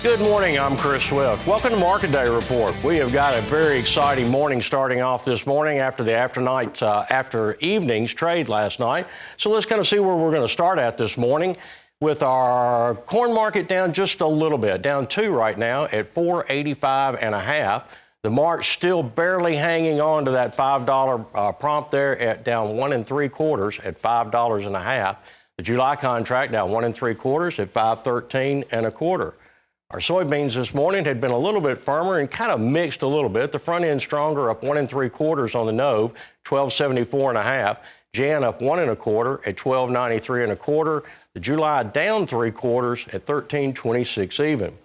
Good morning, I'm Chris Swift. Welcome to Market Day Report. We have got a very exciting morning starting off this morning after the after evening's trade last night. So let's kind of see where we're going to start at this morning with our corn market down just a little bit, down 2 right now at 485.5. The March still barely hanging on to that $5 prompt there at down 1 3/4 at $5.50. The July contract down 1 3/4 at 513.25. Our soybeans this morning had been a little bit firmer and kind of mixed a little bit. The front end stronger, up 1 3/4 on the Nove, 1274.5. Jan up 1 1/4 at 1293.25. The July down 3/4 at 1326 even.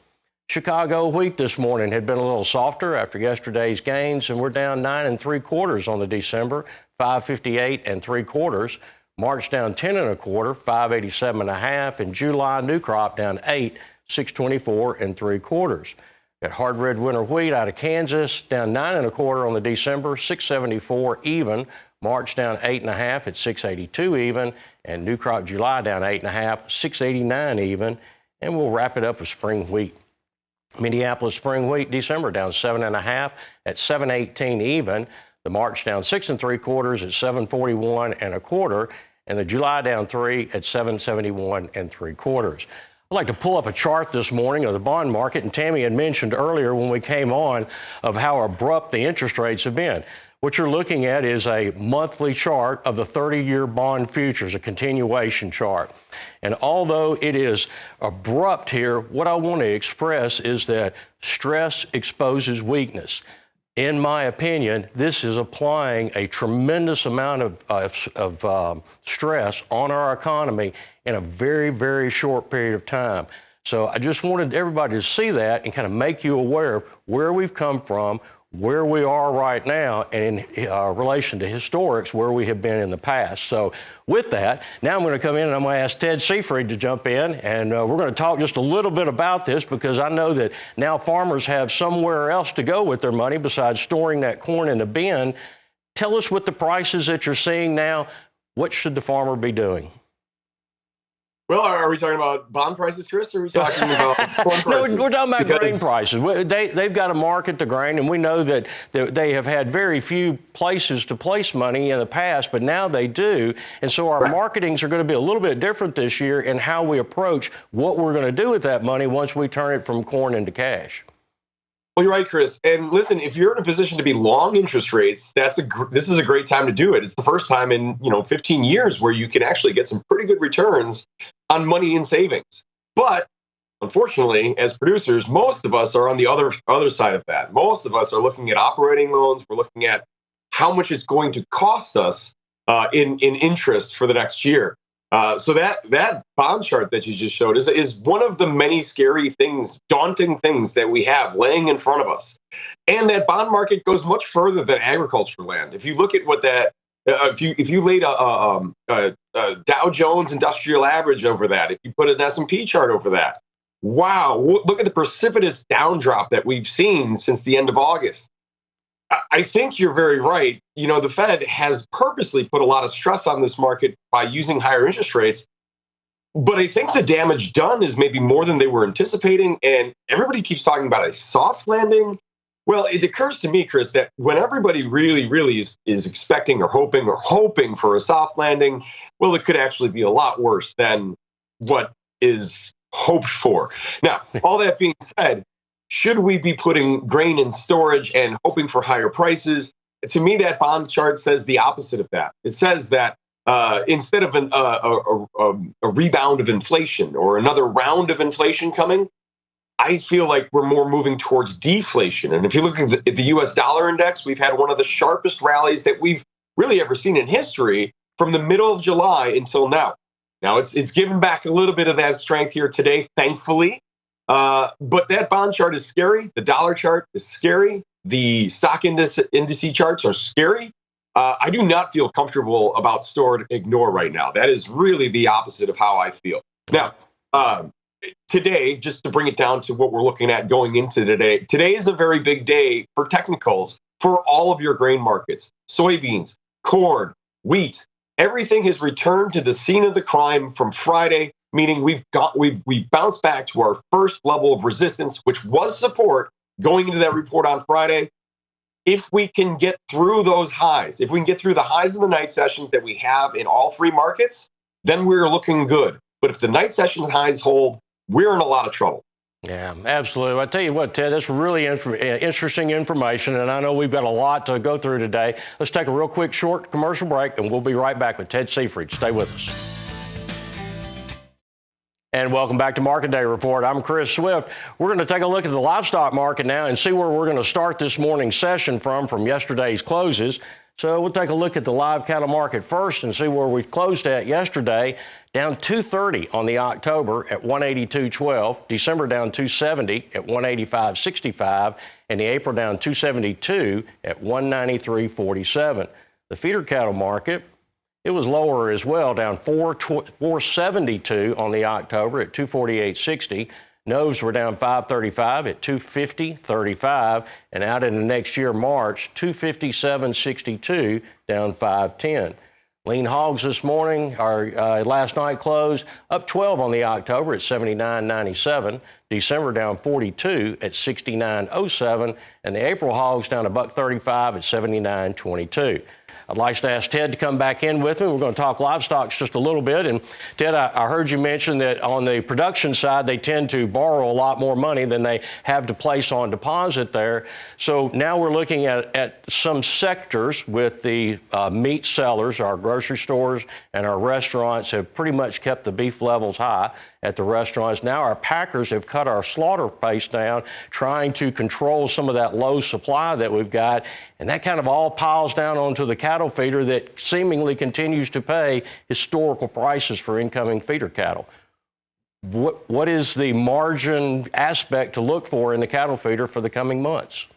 Chicago wheat this morning had been a little softer after yesterday's gains, and we're down 9 3/4 on the December, 558 3/4. March down 10 1/4, 587.5, and July new crop down 8, 624 3/4. Got hard red winter wheat out of Kansas down 9 1/4 on the December, 674 even. March down 8 1/2 at 682 even, and new crop July down 8 1/2, 689 even. And we'll wrap it up with spring wheat. Minneapolis spring wheat December down 7 1/2 at 718 even. The March down 6 3/4 at 741 1/4, and the July down 3 at 771 3/4. I'd like to pull up a chart this morning of the bond market, and Tammy had mentioned earlier when we came on of how abrupt the interest rates have been. What you're looking at is a monthly chart of the 30-year bond futures, a continuation chart. And although it is abrupt here, what I want to express is that stress exposes weakness. In my opinion, this is applying a tremendous amount of stress on our economy in a very, very short period of time. So I just wanted everybody to see that and kind of make you aware of where we've come from, where we are right now, and in relation to historics, where we have been in the past. So with that, now I'm going to come in and I'm going to ask Ted Seifried to jump in, and we're going to talk just a little bit about this, because I know that now farmers have somewhere else to go with their money besides storing that corn in the bin. Tell us what the prices that you're seeing now, what should the farmer be doing? Well, are we talking about bond prices, Chris, or are we talking about corn prices? No, we're talking about grain prices. They've got to market the grain, and we know that they have had very few places to place money in the past, but now they do. And so our marketings are going to be a little bit different this year in how we approach what we're going to do with that money once we turn it from corn into cash. Well, you're right, Chris. And listen, if you're in a position to be long interest rates, this is a great time to do it. It's the first time in 15 years where you can actually get some pretty good returns on money in savings. But unfortunately, as producers, most of us are on the other side of that. Most of us are looking at operating loans. We're looking at how much it's going to cost us in interest for the next year. So that bond chart that you just showed is one of the many scary things, daunting things that we have laying in front of us. And that bond market goes much further than agricultural land. If you look at what that, if you laid a Dow Jones Industrial Average over that, if you put an S&P chart over that, wow, look at the precipitous downdrop that we've seen since the end of August. I think you're very right. The Fed has purposely put a lot of stress on this market by using higher interest rates. But I think the damage done is maybe more than they were anticipating. And everybody keeps talking about a soft landing. Well, it occurs to me, Chris, that when everybody really is expecting or hoping for a soft landing, well, it could actually be a lot worse than what is hoped for. Now, all that being said, should we be putting grain in storage and hoping for higher prices? To me, that bond chart says the opposite of that. It says that instead of a rebound of inflation or another round of inflation coming, I feel like we're more moving towards deflation. And if you look at the U.S. dollar index, we've had one of the sharpest rallies that we've really ever seen in history from the middle of July until now. Now, it's given back a little bit of that strength here today, thankfully. But that bond chart is scary. The dollar chart is scary. The stock index charts are scary. I do not feel comfortable about store to ignore right now. That is really the opposite of how I feel. Now, today, just to bring it down to what we're looking at going into today is a very big day for technicals for all of your grain markets. Soybeans, corn, wheat, everything has returned to the scene of the crime from Friday, meaning we bounced back to our first level of resistance, which was support going into that report on Friday. If we can get through those highs, if we can get through the highs of the night sessions that we have in all three markets, then we're looking good. But if the night session highs hold, we're in a lot of trouble. Yeah, absolutely. I tell you what, Ted, that's really interesting information, and I know we've got a lot to go through today. Let's take a real quick short commercial break, and we'll be right back with Ted Seifried. Stay with us. And welcome back to Market Day Report. I'm Chris Swift. We're going to take a look at the livestock market now and see where we're going to start this morning's session from yesterday's closes. So we'll take a look at the live cattle market first and see where we closed at yesterday. Down 230 on the October at 182.12. December down 270 at 185.65. And the April down 272 at 193.47. The feeder cattle market, it was lower as well, down 472 on the October at 248.60. Noves were down 535 at 250.35, and out in the next year, March, 257.62, down 510. Lean hogs this morning, last night closed up 12 on the October at 79.97. December down 42 at 69.07, and the April hogs down $1.35 at 79.22. I'd like to ask Ted to come back in with me. We're going to talk livestock just a little bit. And Ted, I heard you mention that on the production side, they tend to borrow a lot more money than they have to place on deposit there. So now we're looking at some sectors with the meat sellers, our grocery stores and our restaurants have pretty much kept the beef levels high at the restaurants. Now our packers have cut our slaughter pace down, trying to control some of that low supply that we've got. And that kind of all piles down onto the cattle feeder that seemingly continues to pay historical prices for incoming feeder cattle. What is the margin aspect to look for in the cattle feeder for the coming months?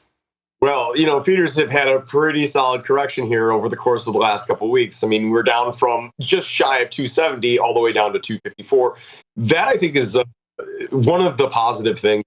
Well, feeders have had a pretty solid correction here over the course of the last couple of weeks. I mean, we're down from just shy of 270 all the way down to 254. That, I think, is one of the positive things.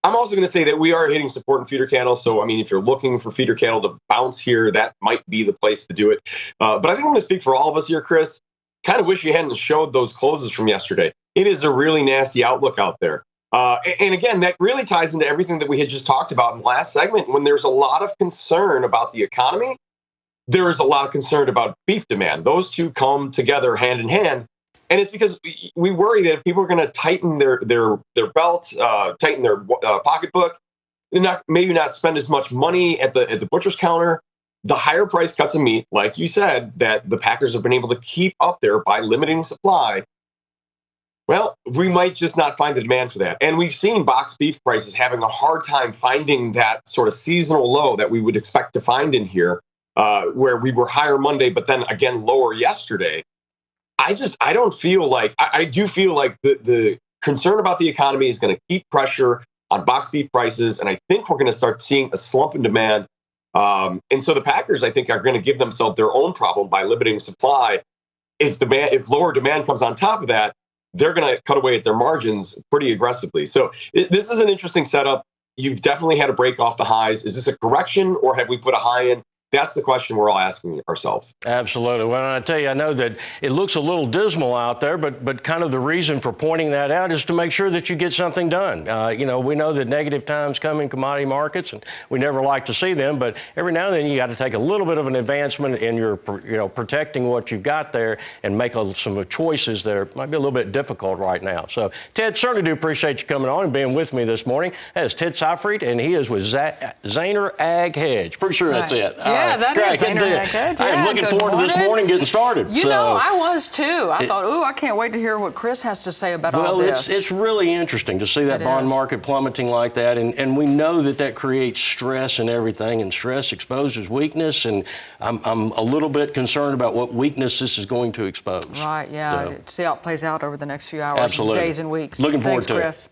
I'm also going to say that we are hitting support in feeder cattle. So, I mean, if you're looking for feeder cattle to bounce here, that might be the place to do it. But I think I'm going to speak for all of us here, Chris. Kind of wish you hadn't showed those closes from yesterday. It is a really nasty outlook out there. And again, that really ties into everything that we had just talked about in the last segment. When there's a lot of concern about the economy, there is a lot of concern about beef demand. Those two come together hand in hand. And it's because we worry that if people are going to tighten their belt, tighten their pocketbook, they're maybe not spend as much money at the butcher's counter. The higher price cuts of meat, like you said, that the packers have been able to keep up there by limiting supply. Well, we might just not find the demand for that. And we've seen boxed beef prices having a hard time finding that sort of seasonal low that we would expect to find in here, where we were higher Monday, but then again lower yesterday. I don't feel like, I do feel like the concern about the economy is going to keep pressure on boxed beef prices. And I think we're going to start seeing a slump in demand. And so the packers, I think, are going to give themselves their own problem by limiting supply. If lower demand comes on top of that, they're going to cut away at their margins pretty aggressively. So this is an interesting setup. You've definitely had to break off the highs. Is this a correction, or have we put a high in? That's the question we're all asking ourselves. Absolutely. Well, I tell you, I know that it looks a little dismal out there, but kind of the reason for pointing that out is to make sure that you get something done. We know that negative times come in commodity markets, and we never like to see them, but every now and then you got to take a little bit of an advancement in your, protecting what you've got there and make some choices that might be a little bit difficult right now. So, Ted, certainly do appreciate you coming on and being with me this morning. That is Ted Seifried, and he is with Zaner Ag Hedge. Pretty sure that's it. Yeah, that is Zaner Ag Hedge. I am looking forward to this morning getting started. I was too. I thought, I can't wait to hear what Chris has to say about all this. It's really interesting to see that bond market plummeting like that, and we know that creates stress and everything, and stress exposes weakness, and I'm a little bit concerned about what weakness this is going to expose. Right, yeah. See how it plays out over the next few hours, Absolutely. days and weeks. Looking forward to Chris. it.